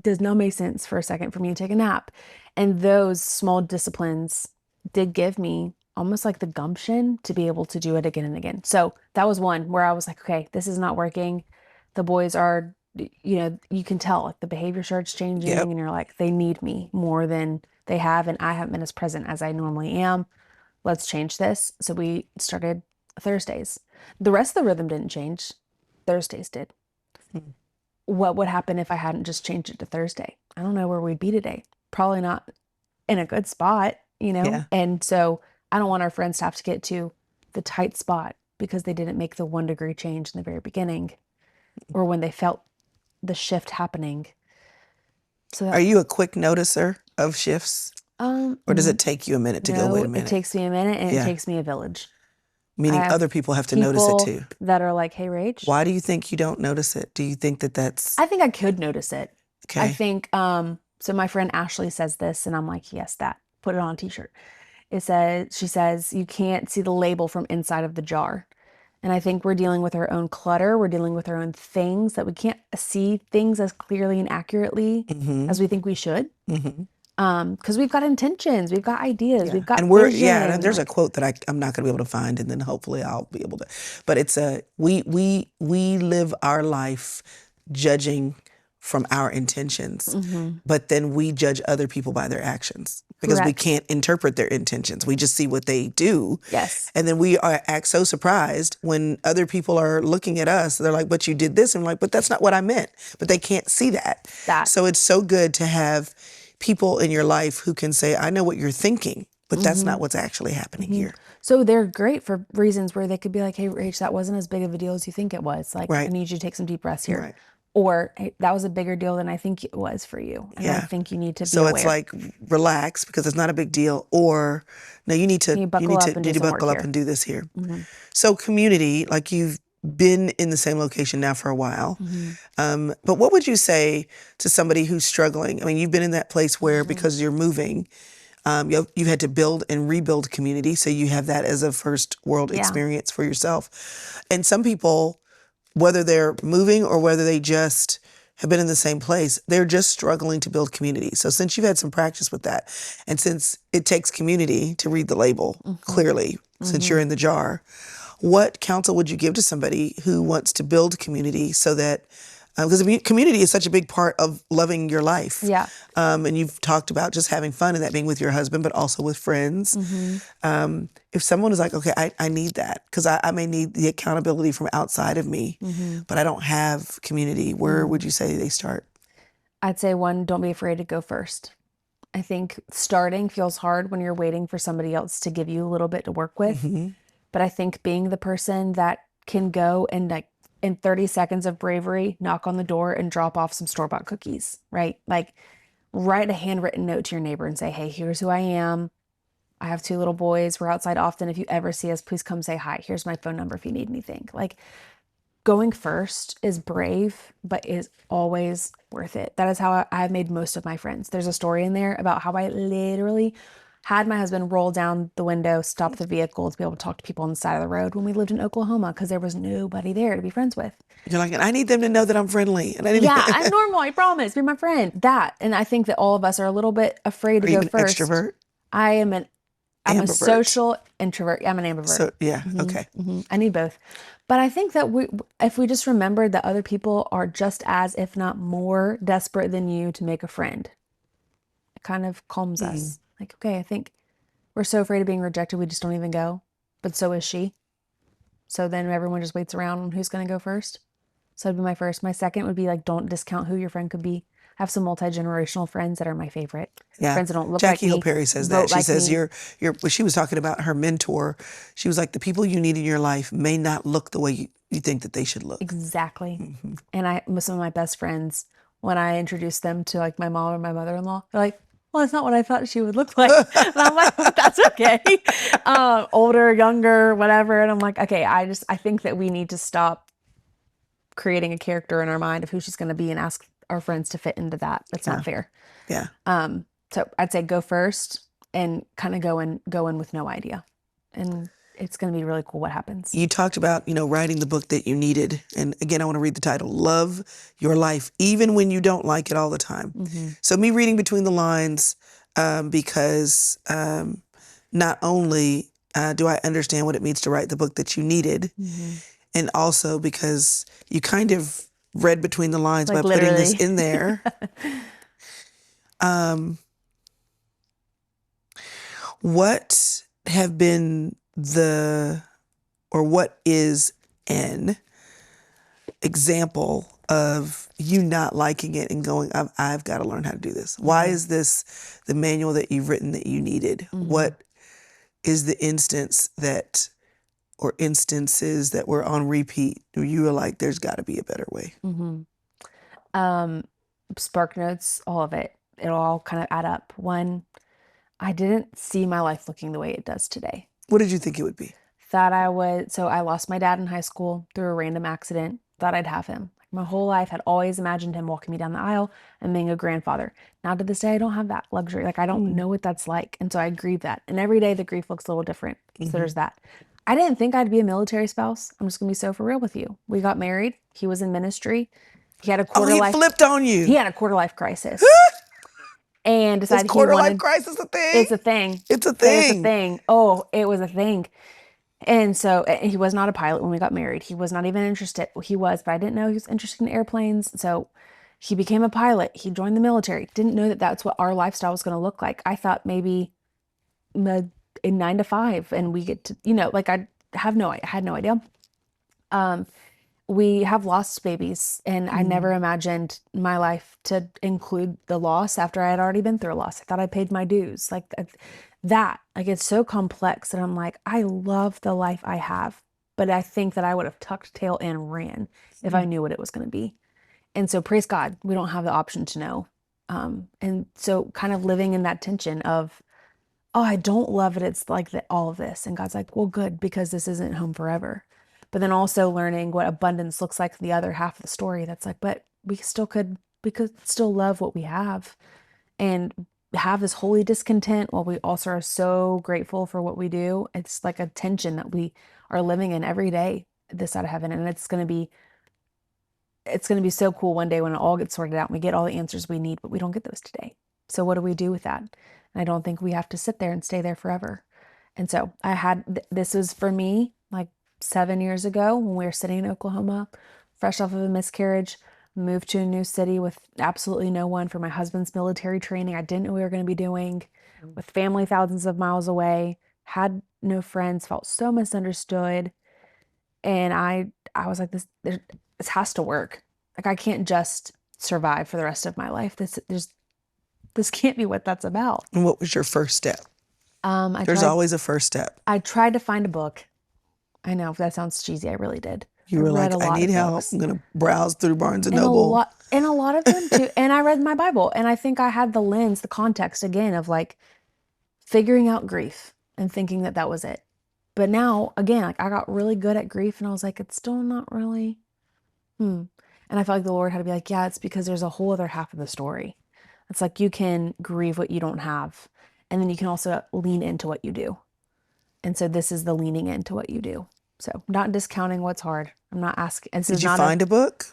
does not make sense for a second for me to take a nap. And those small disciplines did give me almost like the gumption to be able to do it again and again. So that was one where I was like, okay, this is not working. The boys are, you can tell like the behavior starts changing and you're like, they need me more than they have. And I haven't been as present as I normally am. Let's change this. So we started Thursdays. The rest of the rhythm didn't change. Thursdays did. What would happen if I hadn't just changed it to Thursday? I don't know where we'd be today. Probably not in a good spot, And so I don't want our friends to have to get to the tight spot because they didn't make the 1 degree change in the very beginning or when they felt the shift happening. So Are you a quick noticer of shifts? Or does it take you a minute to go, wait a minute? It takes me a minute and it takes me a village. Meaning other people have to notice it too. That are like, hey, Rach. Why do you think you don't notice it? Do you think that's... I think I could notice it. Okay. I think So my friend Ashley says this, and I'm like, yes, that. Put it on a t-shirt. She says, you can't see the label from inside of the jar. And I think we're dealing with our own clutter. We're dealing with our own things that we can't see things as clearly and accurately as we think we should. Because we've got intentions, we've got ideas, we've got And vision. and there's a quote that I'm not going to be able to find, and then hopefully I'll be able to. But it's we live our life judging from our intentions, but then we judge other people by their actions because we Correct. can't interpret their intentions. We just see what they do. Yes. And then act so surprised when other people are looking at us. They're like, but you did this. And I'm like, but that's not what I meant. But they can't see that. So it's so good to have people in your life who can say, I know what you're thinking, but that's not what's actually happening here. So they're great for reasons where they could be like, hey, Rach, that wasn't as big of a deal as you think it was. Like, I Right. need you to take some deep breaths here. Right. Or, hey, that was a bigger deal than I think it was for you. And I think you need to be So aware. it's like, relax because it's not a big deal. Or, no, you need to buckle up and do this here. So community, like you've been in the same location now for a while. But what would you say to somebody who's struggling? I mean, you've been in that place where because you're moving, you've had to build and rebuild community. So you have that as a first world experience for yourself. And some people, whether they're moving or whether they just have been in the same place, they're just struggling to build community. So since you've had some practice with that, and since it takes community to read the label clearly, since you're in the jar, what counsel would you give to somebody who wants to build community so that, because community is such a big part of loving your life. Yeah. And you've talked about just having fun and that being with your husband, but also with friends. If someone is like, okay, I need that because I may need the accountability from outside of me, but I don't have community, where would you say they start? I'd say one, don't be afraid to go first. I think starting feels hard when you're waiting for somebody else to give you a little bit to work with. But I think being the person that can go and like in 30 seconds of bravery, knock on the door and drop off some store-bought cookies, right? Like write a handwritten note to your neighbor and say, hey, here's who I am. I have 2 little boys. We're outside often. If you ever see us, please come say hi. Here's my phone number if you need anything. Like going first is brave, but is always worth it. That is how I've made most of my friends. There's a story in there about how I literally had my husband roll down the window, stop the vehicle to be able to talk to people on the side of the road when we lived in Oklahoma because there was nobody there to be friends with. You're like, I need them to know that I'm friendly. And I'm normal. I promise. Be my friend. That. And I think that all of us are a little bit afraid to go first. Extrovert? I'm a Ambivert. social introvert. I'm an ambivert. So, okay. I need both. But I think that if we just remembered that other people are just as, if not more, desperate than you to make a friend, it kind of calms us. Like, okay, I think we're so afraid of being rejected, we just don't even go. But so is she. So then everyone just waits around on who's going to go first. So that'd be my first. My second would be like, don't discount who your friend could be. I have some multi-generational friends that are my favorite. Friends that don't look Jackie like Hill me. Perry says that. She says me. when she was talking about her mentor, she was like, the people you need in your life may not look the way you think that they should look. Exactly. And some of my best friends, when I introduce them to like my mom or my mother-in-law, they're like, well, that's not what I thought she would look like. And I'm like, that's okay. Older, younger, whatever. And I'm like, okay, I think that we need to stop creating a character in our mind of who she's going to be and ask our friends to fit into that. That's not fair. Yeah. So I'd say go first and kind of go in with no idea. And it's going to be really cool what happens. You talked about, writing the book that you needed. And again, I want to read the title, Love Your Life, even when you don't like it all the time. So me reading between the lines, because not only do I understand what it means to write the book that you needed, and also because you kind of read between the lines like by literally. putting this in there. What have been what is an example of you not liking it and going, I've got to learn how to do this? Why is this the manual that you've written that you needed? What is the instances that were on repeat where you were like, there's got to be a better way? Spark notes, all of it. It'll all kind of add up. One, I didn't see my life looking the way it does today. What did you think it would be? So I lost my dad in high school through a random accident. Thought I'd have him. My whole life had always imagined him walking me down the aisle and being a grandfather. Now to this day, I don't have that luxury. Like, I don't know what that's like. And so I grieve that. And every day the grief looks a little different. So there's that. I didn't think I'd be a military spouse. I'm just going to be so for real with you. We got married. He was in ministry. He had a Oh, he flipped on you. He had a quarter life crisis. And This decided he quarter life wanted, crisis a thing? it's a thing. It's a But it's a thing. thing. Oh, it was a thing. And so he was not a pilot when we got married. He was not even interested. He was, but I didn't know he was interested in airplanes. So he became a pilot. He joined the military. Didn't know that that's what our lifestyle was going to look like. I thought maybe a 9 to 5 and we get to, like I had no idea. We have lost babies, and I never imagined my life to include the loss after I had already been through a loss. I thought I paid my dues. Like it's so complex that I'm like, I love the life I have, but I think that I would have tucked tail and ran if I knew what it was going to be. And so praise God, we don't have the option to know. And so kind of living in that tension of, oh, I don't love it. It's like that, all of this. And God's like, well, good, because this isn't home forever. But then also learning what abundance looks like the other half of the story. That's like, but we could still love what we have and have this holy discontent while we also are so grateful for what we do. It's like a tension that we are living in every day this side of heaven. And it's going to be so cool one day when it all gets sorted out and we get all the answers we need, but we don't get those today. So what do we do with that? And I don't think we have to sit there and stay there forever. And so this was for me like 7 years ago when we were sitting in Oklahoma, fresh off of a miscarriage, moved to a new city with absolutely no one for my husband's military training. I didn't know we were going to be doing, with family thousands of miles away, had no friends, felt so misunderstood. And I was like, this has to work. Like, I can't just survive for the rest of my life. This can't be what that's about. And what was your first step? There's always a first step. I tried to find a book. I know that sounds cheesy. I really did. You were like, I need help. I'm going to browse through Barnes and Noble. And a lot of them too. And I read my Bible, and I think I had the lens, the context again of like figuring out grief and thinking that that was it. But now again, like I got really good at grief, and I was like, it's still not really. And I felt like the Lord had to be like, yeah, it's because there's a whole other half of the story. It's like you can grieve what you don't have, and then you can also lean into what you do. And so this is the leaning into what you do. So not discounting what's hard. I'm not asking. Did you find a book?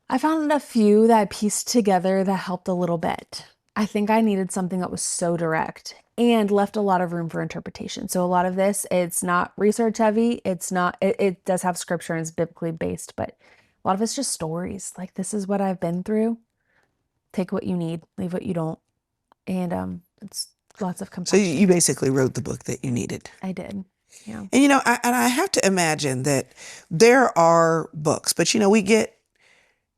I found a few that I pieced together that helped a little bit. I think I needed something that was so direct and left a lot of room for interpretation. So a lot of this, it's not research heavy. It's not, it does have scripture and it's biblically based, but a lot of it's just stories. Like, this is what I've been through. Take what you need, leave what you don't. And it's lots of compassion. So you basically wrote the book that you needed. I did. Yeah. And, I have to imagine that there are books, but, we get,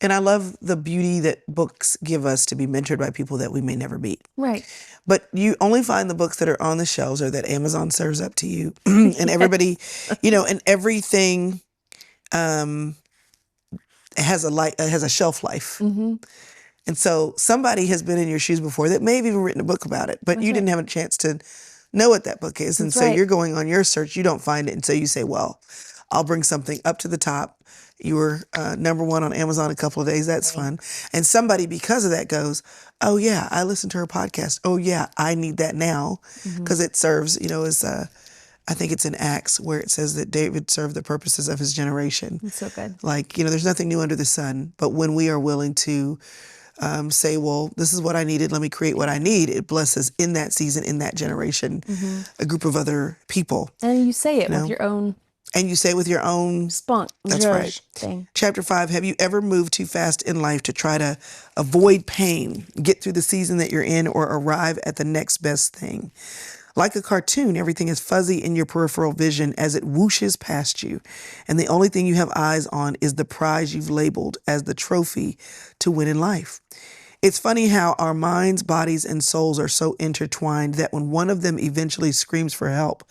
and I love the beauty that books give us to be mentored by people that we may never meet. Right. But you only find the books that are on the shelves or that Amazon serves up to you. And everybody, and everything has a shelf life. Mm-hmm. And so somebody has been in your shoes before that may have even written a book about it, but you didn't have a chance to know what that book is. And so you're going on your search, you don't find it. And so you say, well, I'll bring something up to the top. You were number one on Amazon a couple of days. That's fun. And somebody, because of that, goes, oh yeah, I listened to her podcast. Oh yeah, I need that now. Because it serves, as I think it's in Acts where it says that David served the purposes of his generation. It's so good. Like, there's nothing new under the sun. But when we are willing to say, well, this is what I needed, let me create what I need, it blesses in that season, in that generation, a group of other people. And you say it with your own. And you say it with your own spunk. That's right. Thing. Chapter 5, have you ever moved too fast in life to try to avoid pain, get through the season that you're in, or arrive at the next best thing? Like a cartoon, everything is fuzzy in your peripheral vision as it whooshes past you. And the only thing you have eyes on is the prize you've labeled as the trophy to win in life. It's funny how our minds, bodies, and souls are so intertwined that when one of them eventually screams for help,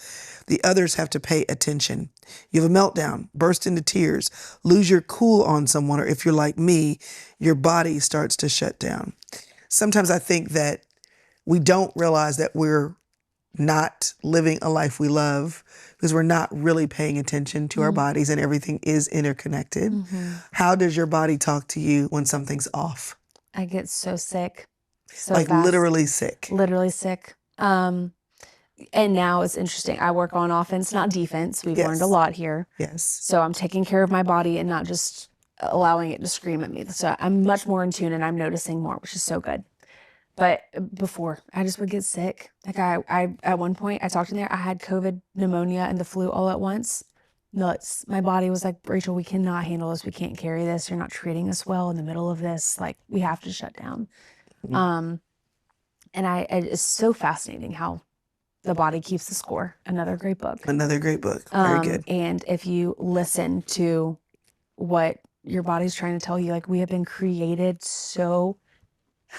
the others have to pay attention. You have a meltdown, burst into tears, lose your cool on someone, or if you're like me, your body starts to shut down. Sometimes I think that we don't realize that we're not living a life we love because we're not really paying attention to our bodies, and everything is interconnected. How does your body talk to you when something's off? I get so sick so Like fast. literally sick. Literally sick. And now it's interesting. I work on offense, not defense. We've learned a lot here. Yes. So I'm taking care of my body and not just allowing it to scream at me. So I'm much more in tune and I'm noticing more, which is so good. But before, I just would get sick. Like I at one point, I talked in there, I had COVID, pneumonia, and the flu all at once. Nuts. My body was like, Rachel, we cannot handle this. We can't carry this. You're not treating us well in the middle of this. Like, we have to shut down. And it's so fascinating how the body keeps the score. Another great book. Another great book. Very good. And if you listen to what your body's trying to tell you, like, we have been created so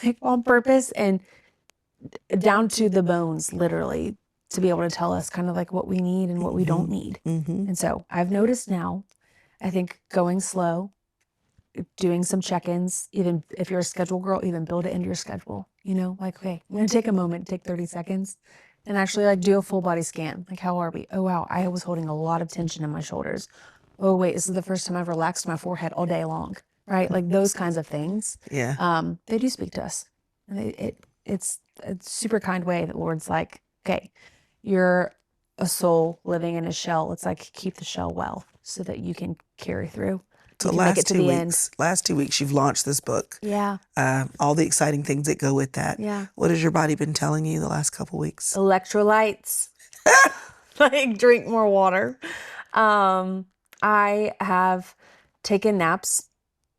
like on purpose and down to the bones, literally, to be able to tell us kind of like what we need and what we don't need. And so I've noticed now, I think going slow, doing some check-ins, even if you're a schedule girl, even build it into your schedule, you know, like, okay, I'm going to take a moment, take 30 seconds and actually like do a full body scan. Like, how are we? Oh, wow. I was holding a lot of tension in my shoulders. Oh, wait, this is the first time I've relaxed my forehead all day long. Right? Like those kinds of things. Yeah. They do speak to us. And it's a super kind way that Lord's like, okay, you're a soul living in a shell. It's like, keep the shell well so that you can carry through. So last 2 weeks, you've launched this book. Yeah. All the exciting things that go with that. Yeah. What has your body been telling you the last couple weeks? Electrolytes. Like, drink more water. I have taken naps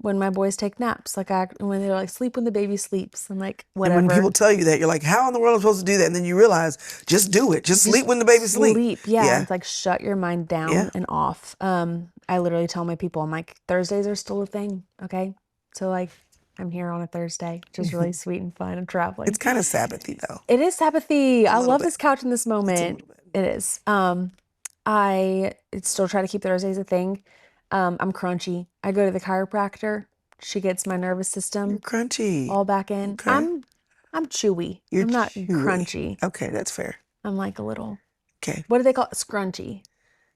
when my boys take naps. Like, when they're like, sleep when the baby sleeps. I'm like, whatever. And when people tell you that, you're like, how in the world am I supposed to do that? And then you realize, just do it. Just sleep when the baby sleeps. Yeah. It's like, shut your mind down and off. I literally tell my people, I'm like, Thursdays are still a thing. Okay. So like, I'm here on a Thursday, which is really sweet and fun. I'm traveling. It's kind of Sabbathy though. It is Sabbathy. I love this couch in this moment. It is. I still try to keep Thursdays a thing. I'm crunchy. I go to the chiropractor. She gets my nervous system You're crunchy. all back in. Okay. I'm chewy. You're I'm not chewy. crunchy. Okay, that's fair. I'm like a little. Okay. What do they call it? Scrunchy.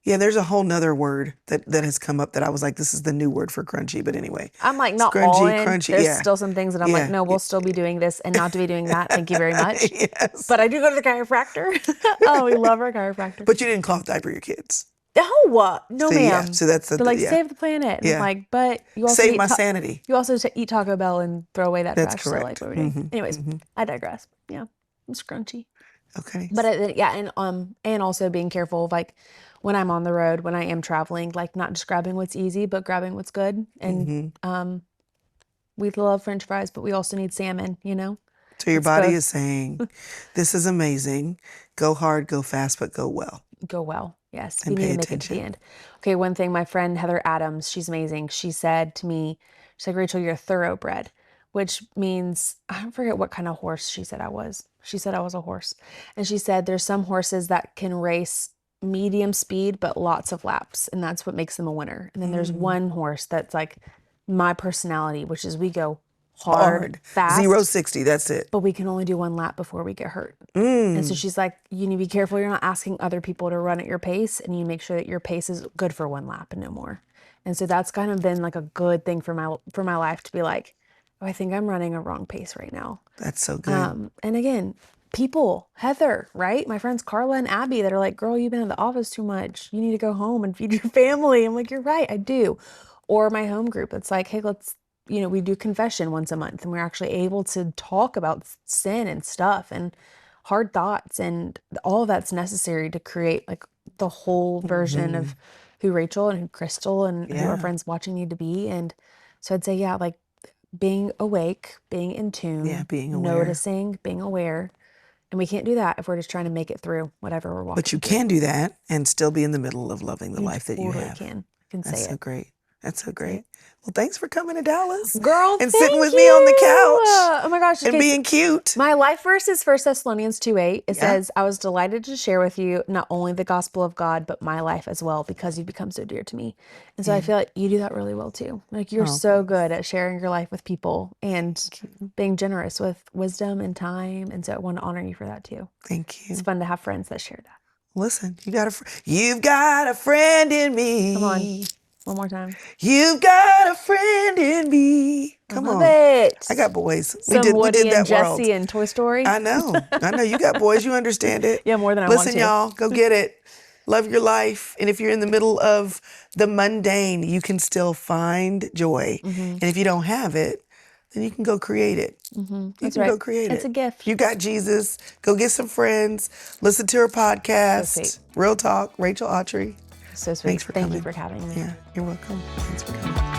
Yeah, there's a whole nother word that has come up that I was like, this is the new word for crunchy. But anyway, I'm like, not scrunchy, all in. crunchy. There's still some things that I'm like, no, we'll still be doing this and not to be doing that. Thank you very much. Yes. But I do go to the chiropractor. Oh, we love our chiropractor. But you didn't cloth diaper your kids. Oh, no, So, ma'am. yeah, so that's the They're like, yeah. save the planet. And I'm like, but you also Save my sanity. You also eat Taco Bell and throw away that That's trash. correct. So like, what we're doing. Anyways, I digress. Yeah, I'm scrunchy. Okay. But and also being careful of like when I'm on the road, when I am traveling, like not just grabbing what's easy, but grabbing what's good. And we love French fries, but we also need salmon. You know. So your body is saying, this is amazing. Go hard, go fast, but go well. Go well. Yes. And we need pay to make it to attention. the end. Okay. One thing, my friend Heather Adams, she's amazing. She said to me, she's like, Rachel, you're a thoroughbred, which means, I don't forget what kind of horse she said I was. She said I was a horse. And she said there's some horses that can race medium speed, but lots of laps. And that's what makes them a winner. And then there's one horse that's like my personality, which is we go hard, fast. 0-60, that's it. But we can only do one lap before we get hurt. And so she's like, you need to be careful. You're not asking other people to run at your pace, and you make sure that your pace is good for one lap and no more. And so that's kind of been like a good thing for my life to be like, oh, I think I'm running a wrong pace right now. That's so good. And again, people, Heather, right? My friends Carla and Abby that are like, girl, you've been in the office too much. You need to go home and feed your family. I'm like, you're right, I do. Or my home group, it's like, hey, we do confession once a month, and we're actually able to talk about sin and stuff and hard thoughts, and all of that's necessary to create like the whole version of who Rachel and who Chrystal and who our friends watching need to be. And so I'd say, yeah, like being awake, being in tune, being aware. noticing, being aware. And we can't do that if we're just trying to make it through whatever we're walking But you through. can do that and still be in the middle of loving the life that you totally have. can say That's it. so great. That's so great. Well, thanks for coming to Dallas. Girl, and sitting with thank me on the you. couch. Oh my gosh. And okay, being cute. My life verse is 1 Thessalonians 2:8. It Yeah. says, I was delighted to share with you not only the gospel of God, but my life as well, because you've become so dear to me. And so I feel like you do that really well too. Like you're so good at sharing your life with people and being generous with wisdom and time. And so I want to honor you for that too. Thank you. It's fun to have friends that share that. Listen, you've got a friend in me. Come on. One more time. You've got a friend in me. Come I love on. it. I got boys. Some we did and that world. Jesse and Toy Story. I know. You got boys. You understand it. Yeah, more than I want to. Listen, y'all, go get it. Love your life. And if you're in the middle of the mundane, you can still find joy. And if you don't have it, then you can go create it. You That's can right. go create it. It's a gift. You got Jesus. Go get some friends. Listen to her podcast. So sweet. Real Talk. Rachel Awtrey. So sweet. Thanks for Thank coming. you for having me. Yeah, you're welcome. Thanks for coming.